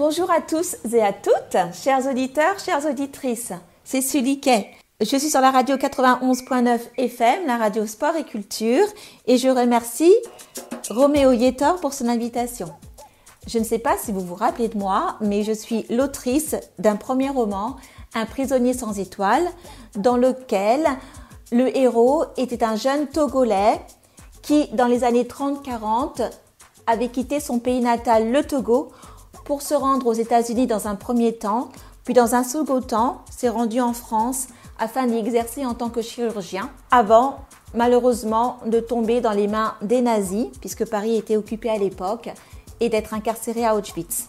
Bonjour à tous et à toutes, chers auditeurs, chères auditrices. C'est Sully Kay. Je suis sur la radio 91.9 FM, la radio Sport et Culture, et je remercie Roméo Yetor pour son invitation. Je ne sais pas si vous vous rappelez de moi, mais je suis l'autrice d'un premier roman, Un prisonnier sans étoile, dans lequel le héros était un jeune Togolais qui, dans les années 30-40, avait quitté son pays natal, le Togo, pour se rendre aux États-Unis dans un premier temps, puis dans un second temps, s'est rendu en France afin d'y exercer en tant que chirurgien, avant, malheureusement, de tomber dans les mains des nazis, puisque Paris était occupé à l'époque, et d'être incarcéré à Auschwitz.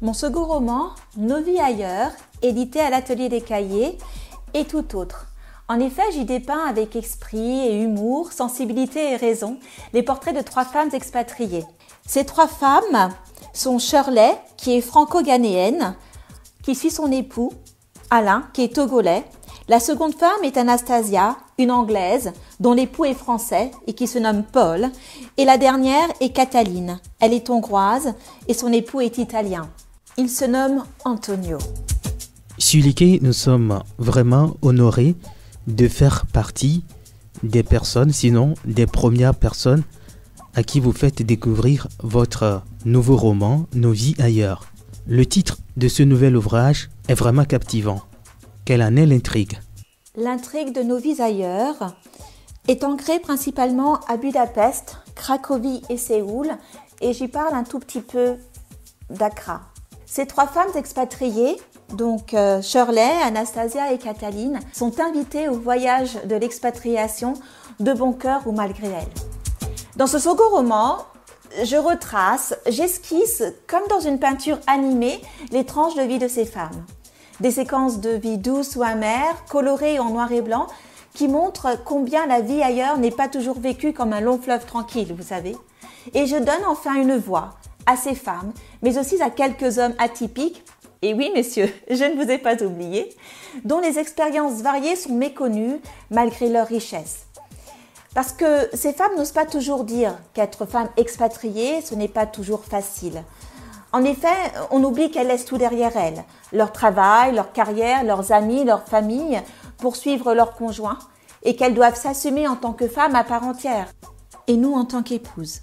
Mon second roman, Nos vies ailleurs, édité à l'Atelier des Cahiers, est tout autre. En effet, j'y dépeins avec esprit et humour, sensibilité et raison les portraits de 3 femmes expatriées. Ces 3 femmes sont Shirley, qui est franco-ghanéenne, qui suit son époux, Alain, qui est togolais. La seconde femme est Anastasia, une Anglaise, dont l'époux est français et qui se nomme Paul. Et la dernière est Cataline. Elle est hongroise et son époux est italien. Il se nomme Antonio. Sully Kay, nous sommes vraiment honorés de faire partie des personnes, sinon des premières personnes à qui vous faites découvrir votre nouveau roman, Nos vies ailleurs. Le titre de ce nouvel ouvrage est vraiment captivant. Quelle en est l'intrigue? L'intrigue de Nos vies ailleurs est ancrée principalement à Budapest, Cracovie et Séoul, et j'y parle un tout petit peu d'Accra. Ces 3 femmes expatriées, donc Shirley, Anastasia et Cataline, sont invitées au voyage de l'expatriation de bon cœur ou malgré elles. Dans ce second roman, je retrace, j'esquisse, comme dans une peinture animée, les tranches de vie de ces femmes. Des séquences de vie douces ou amères, colorées en noir et blanc, qui montrent combien la vie ailleurs n'est pas toujours vécue comme un long fleuve tranquille, vous savez. Et je donne enfin une voix à ces femmes, mais aussi à quelques hommes atypiques, et oui messieurs, je ne vous ai pas oublié, dont les expériences variées sont méconnues malgré leur richesse. Parce que ces femmes n'osent pas toujours dire qu'être femme expatriée, ce n'est pas toujours facile. En effet, on oublie qu'elles laissent tout derrière elles. Leur travail, leur carrière, leurs amis, leur famille, pour suivre leur conjoint, et qu'elles doivent s'assumer en tant que femmes à part entière. Et nous en tant qu'épouses.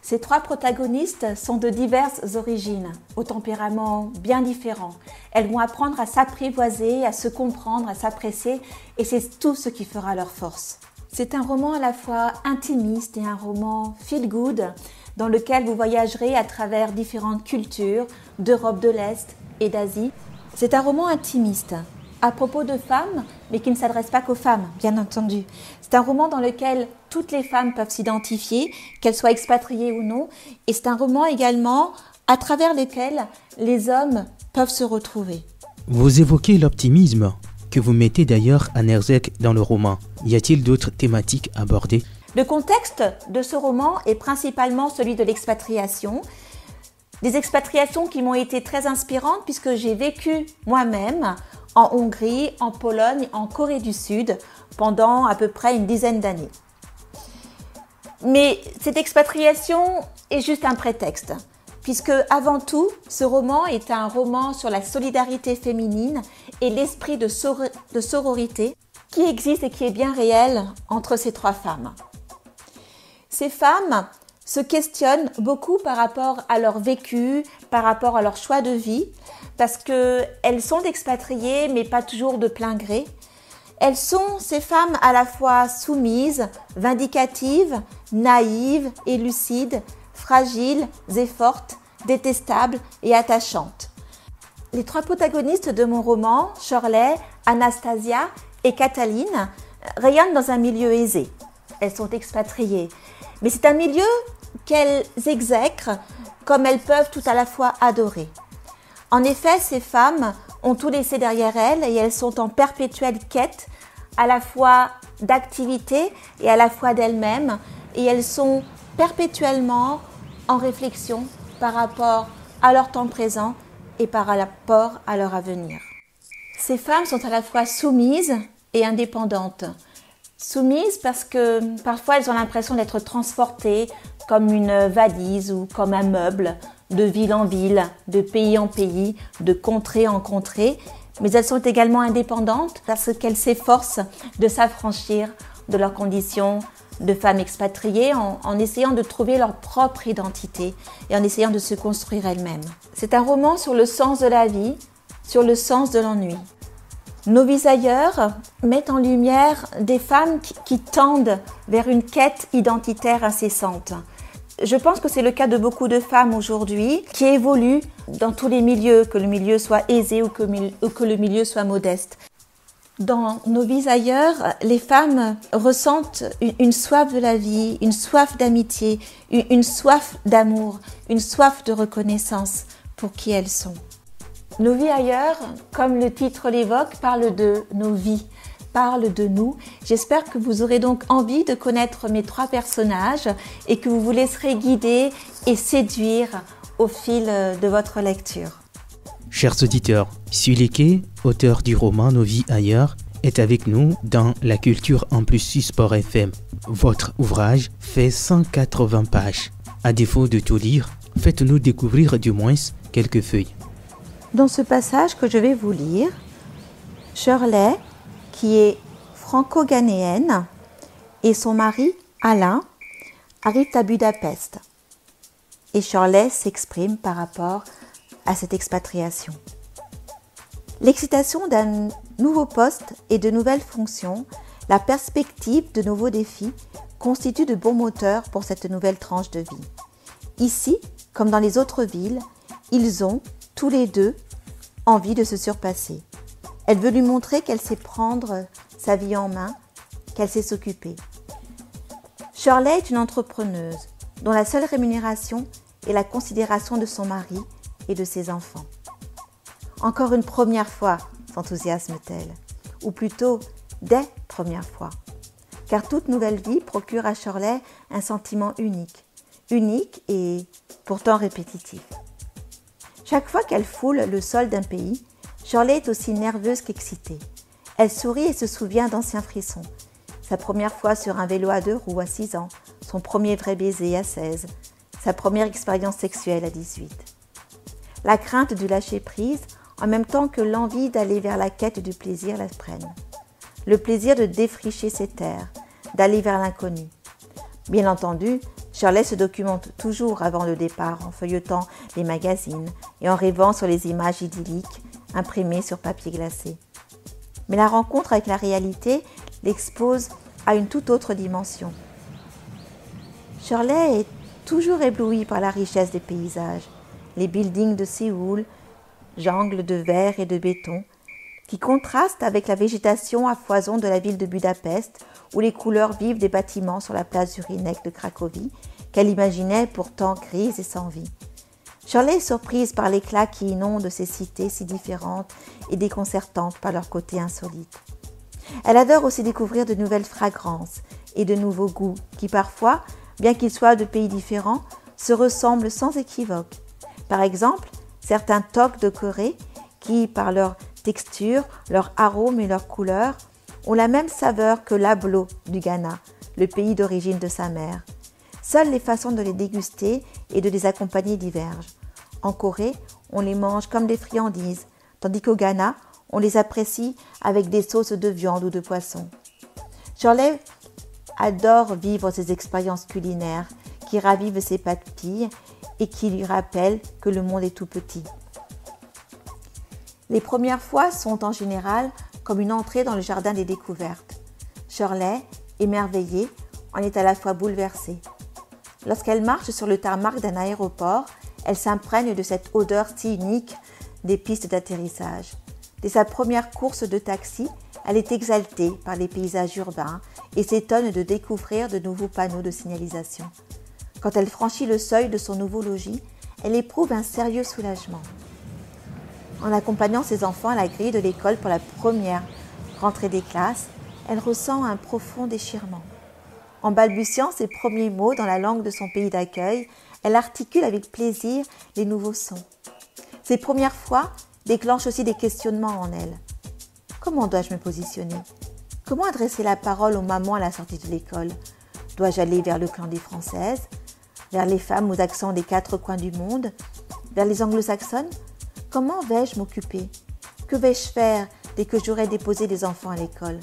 Ces 3 protagonistes sont de diverses origines, au tempérament bien différent. Elles vont apprendre à s'apprivoiser, à se comprendre, à s'apprécier, et c'est tout ce qui fera leur force. C'est un roman à la fois intimiste et un roman feel-good, dans lequel vous voyagerez à travers différentes cultures d'Europe de l'Est et d'Asie. C'est un roman intimiste, à propos de femmes, mais qui ne s'adresse pas qu'aux femmes, bien entendu. C'est un roman dans lequel toutes les femmes peuvent s'identifier, qu'elles soient expatriées ou non, et c'est un roman également à travers lequel les hommes peuvent se retrouver. Vous évoquez l'optimisme, que vous mettez d'ailleurs en exergue dans le roman. Y a-t-il d'autres thématiques abordées? Le contexte de ce roman est principalement celui de l'expatriation. Des expatriations qui m'ont été très inspirantes puisque j'ai vécu moi-même en Hongrie, en Pologne, en Corée du Sud pendant à peu près une dizaine d'années. Mais cette expatriation est juste un prétexte, puisque avant tout, ce roman est un roman sur la solidarité féminine et l'esprit de sororité qui existe et qui est bien réel entre ces 3 femmes. Ces femmes se questionnent beaucoup par rapport à leur vécu, par rapport à leur choix de vie, parce qu'elles sont expatriées, mais pas toujours de plein gré. Elles sont, ces femmes, à la fois soumises, vindicatives, naïves et lucides, fragiles et fortes, détestables et attachantes. Les 3 protagonistes de mon roman, Shirley, Anastasia et Cataline, rayonnent dans un milieu aisé. Elles sont expatriées. Mais c'est un milieu qu'elles exècrent comme elles peuvent tout à la fois adorer. En effet, ces femmes ont tout laissé derrière elles et elles sont en perpétuelle quête à la fois d'activité et à la fois d'elles-mêmes, et elles sont perpétuellement en réflexion par rapport à leur temps présent et par rapport à leur avenir. Ces femmes sont à la fois soumises et indépendantes. Soumises parce que parfois elles ont l'impression d'être transportées comme une valise ou comme un meuble de ville en ville, de pays en pays, de contrée en contrée, mais elles sont également indépendantes parce qu'elles s'efforcent de s'affranchir de leurs conditions de femmes expatriées en essayant de trouver leur propre identité et en essayant de se construire elles-mêmes. C'est un roman sur le sens de la vie, sur le sens de l'ennui. Nos vies ailleurs mettent en lumière des femmes qui tendent vers une quête identitaire incessante. Je pense que c'est le cas de beaucoup de femmes aujourd'hui qui évoluent dans tous les milieux, que le milieu soit aisé ou que le milieu soit modeste. Dans Nos vies ailleurs, les femmes ressentent une soif de la vie, une soif d'amitié, une soif d'amour, une soif de reconnaissance pour qui elles sont. Nos vies ailleurs, comme le titre l'évoque, parle de nos vies, parle de nous. J'espère que vous aurez donc envie de connaître mes 3 personnages et que vous vous laisserez guider et séduire au fil de votre lecture. Chers auditeurs, Sulike, auteur du roman Nos vies ailleurs, est avec nous dans La Culture en plus Sport FM. Votre ouvrage fait 180 pages. À défaut de tout lire, faites-nous découvrir du moins quelques feuilles. Dans ce passage que je vais vous lire, Shirley, qui est franco-ghanéenne, et son mari, Alain, arrivent à Budapest. Et Shirley s'exprime par rapport à cette expatriation. L'excitation d'un nouveau poste et de nouvelles fonctions, la perspective de nouveaux défis constituent de bons moteurs pour cette nouvelle tranche de vie. Ici, comme dans les autres villes, ils ont, tous les deux, envie de se surpasser. Elle veut lui montrer qu'elle sait prendre sa vie en main, qu'elle sait s'occuper. Shirley est une entrepreneuse dont la seule rémunération est la considération de son mari et de ses enfants. Encore une première fois, s'enthousiasme-t-elle, ou plutôt des premières fois, car toute nouvelle vie procure à Shirley un sentiment unique et pourtant répétitif. Chaque fois qu'elle foule le sol d'un pays, Shirley est aussi nerveuse qu'excitée. Elle sourit et se souvient d'anciens frissons. Sa première fois sur un vélo à 2 roues à 6 ans, son premier vrai baiser à 16, sa première expérience sexuelle à 18. La crainte du lâcher-prise, en même temps que l'envie d'aller vers la quête du plaisir la prennent. Le plaisir de défricher ses terres, d'aller vers l'inconnu. Bien entendu, Shirley se documente toujours avant le départ en feuilletant les magazines et en rêvant sur les images idylliques imprimées sur papier glacé. Mais la rencontre avec la réalité l'expose à une toute autre dimension. Shirley est toujours éblouie par la richesse des paysages, les buildings de Séoul, jungles de verre et de béton, qui contrastent avec la végétation à foison de la ville de Budapest ou les couleurs vives des bâtiments sur la place du Rýnek de Cracovie, qu'elle imaginait pourtant grises et sans vie. Shirley est surprise par l'éclat qui inonde ces cités si différentes et déconcertantes par leur côté insolite. Elle adore aussi découvrir de nouvelles fragrances et de nouveaux goûts qui parfois, bien qu'ils soient de pays différents, se ressemblent sans équivoque. Par exemple, certains toques de Corée qui, par leur texture, leur arôme et leur couleur, ont la même saveur que l'ablo du Ghana, le pays d'origine de sa mère. Seules les façons de les déguster et de les accompagner divergent. En Corée, on les mange comme des friandises, tandis qu'au Ghana, on les apprécie avec des sauces de viande ou de poisson. Shirley adore vivre ces expériences culinaires qui ravivent ses papilles et qui lui rappellent que le monde est tout petit. Les premières fois sont en général comme une entrée dans le jardin des découvertes. Shirley, émerveillée, en est à la fois bouleversée. Lorsqu'elle marche sur le tarmac d'un aéroport, elle s'imprègne de cette odeur si unique des pistes d'atterrissage. Dès sa première course de taxi, elle est exaltée par les paysages urbains et s'étonne de découvrir de nouveaux panneaux de signalisation. Quand elle franchit le seuil de son nouveau logis, elle éprouve un sérieux soulagement. En accompagnant ses enfants à la grille de l'école pour la première rentrée des classes, elle ressent un profond déchirement. En balbutiant ses premiers mots dans la langue de son pays d'accueil, elle articule avec plaisir les nouveaux sons. Ces premières fois déclenchent aussi des questionnements en elle. Comment dois-je me positionner ? Comment adresser la parole aux mamans à la sortie de l'école ? Dois-je aller vers le clan des Françaises ? Vers les femmes aux accents des 4 coins du monde ? vers les anglo-saxonnes? Comment vais-je m'occuper? Que vais-je faire dès que j'aurai déposé les enfants à l'école?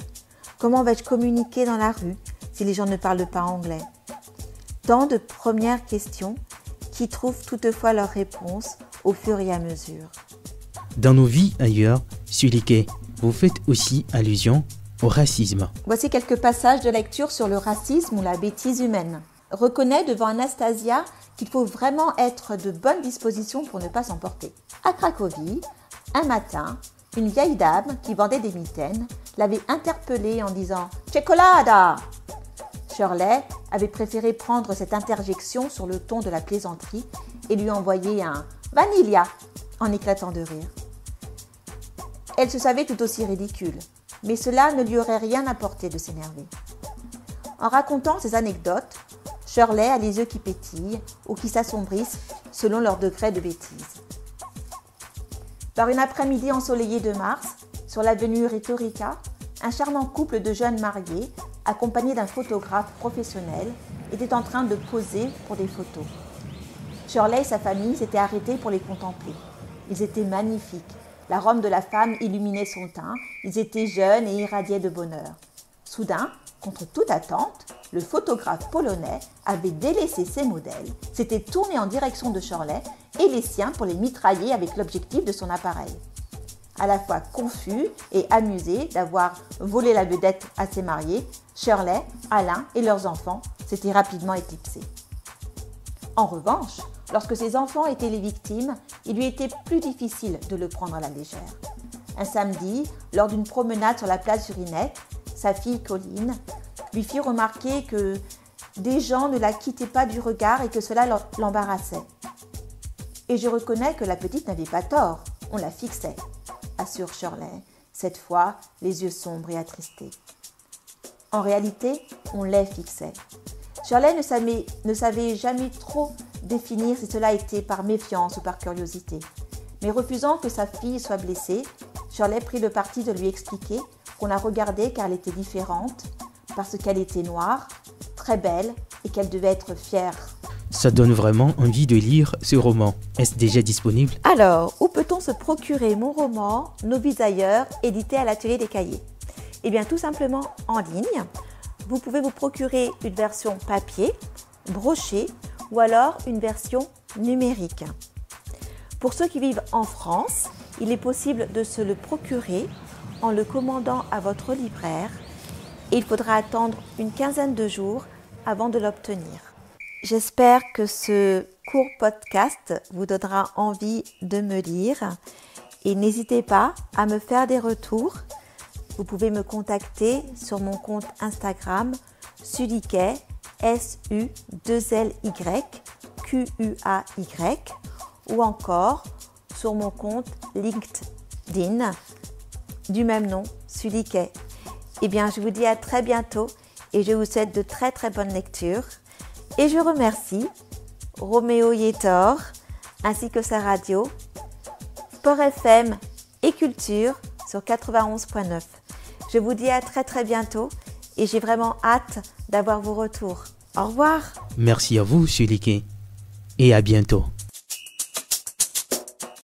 Comment vais-je communiquer dans la rue si les gens ne parlent pas anglais? Tant de premières questions qui trouvent toutefois leur réponse au fur et à mesure. Dans nos vies ailleurs, Sulike, vous faites aussi allusion au racisme. Voici quelques passages de lecture sur le racisme ou la bêtise humaine. Reconnais devant Anastasia qu'il faut vraiment être de bonne disposition pour ne pas s'emporter. À Cracovie, un matin, une vieille dame qui vendait des mitaines l'avait interpellée en disant « Chocolada !» Shirley avait préféré prendre cette interjection sur le ton de la plaisanterie et lui envoyer un « Vanilla !» en éclatant de rire. Elle se savait tout aussi ridicule, mais cela ne lui aurait rien apporté de s'énerver. En racontant ces anecdotes, Shirley a les yeux qui pétillent ou qui s'assombrissent selon leur degré de bêtise. Par une après-midi ensoleillée de mars, sur l'avenue Rhetorica, un charmant couple de jeunes mariés, accompagné d'un photographe professionnel, était en train de poser pour des photos. Shirley et sa famille s'étaient arrêtés pour les contempler. Ils étaient magnifiques. L'arôme de la femme illuminait son teint. Ils étaient jeunes et irradiaient de bonheur. Soudain, contre toute attente, le photographe polonais avait délaissé ses modèles, s'était tourné en direction de Shirley et les siens pour les mitrailler avec l'objectif de son appareil. À la fois confus et amusés d'avoir volé la vedette à ses mariés, Shirley, Alain et leurs enfants s'étaient rapidement éclipsés. En revanche, lorsque ses enfants étaient les victimes, il lui était plus difficile de le prendre à la légère. Un samedi, lors d'une promenade sur la place Urinette, sa fille Colline lui fit remarquer que des gens ne la quittaient pas du regard et que cela l'embarrassait. « Et je reconnais que la petite n'avait pas tort, on la fixait », assure Shirley, cette fois les yeux sombres et attristés. En réalité, on les fixait. Shirley ne savait jamais trop définir si cela était par méfiance ou par curiosité. Mais refusant que sa fille soit blessée, Shirley prit le parti de lui expliquer qu'on la regardait car elle était différente, parce qu'elle était noire, très belle et qu'elle devait être fière. Ça donne vraiment envie de lire ce roman. Est-ce déjà disponible? Alors, où peut-on se procurer mon roman « Nos vies ailleurs » édité à l'Atelier des Cahiers? Eh bien, tout simplement en ligne. Vous pouvez vous procurer une version papier, brochée, ou alors une version numérique. Pour ceux qui vivent en France, il est possible de se le procurer en le commandant à votre libraire et il faudra attendre une quinzaine de jours avant de l'obtenir. J'espère que ce court podcast vous donnera envie de me lire et n'hésitez pas à me faire des retours. Vous pouvez me contacter sur mon compte Instagram Sulike, SU2LY, ou encore sur mon compte LinkedIn du même nom, Sulike. Eh bien, je vous dis à très bientôt et je vous souhaite de très très bonnes lectures. Et je remercie Roméo Yetor ainsi que sa radio, Sport FM et Culture sur 91.9. Je vous dis à très très bientôt et j'ai vraiment hâte d'avoir vos retours. Au revoir. Merci à vous, Sulike, et à bientôt.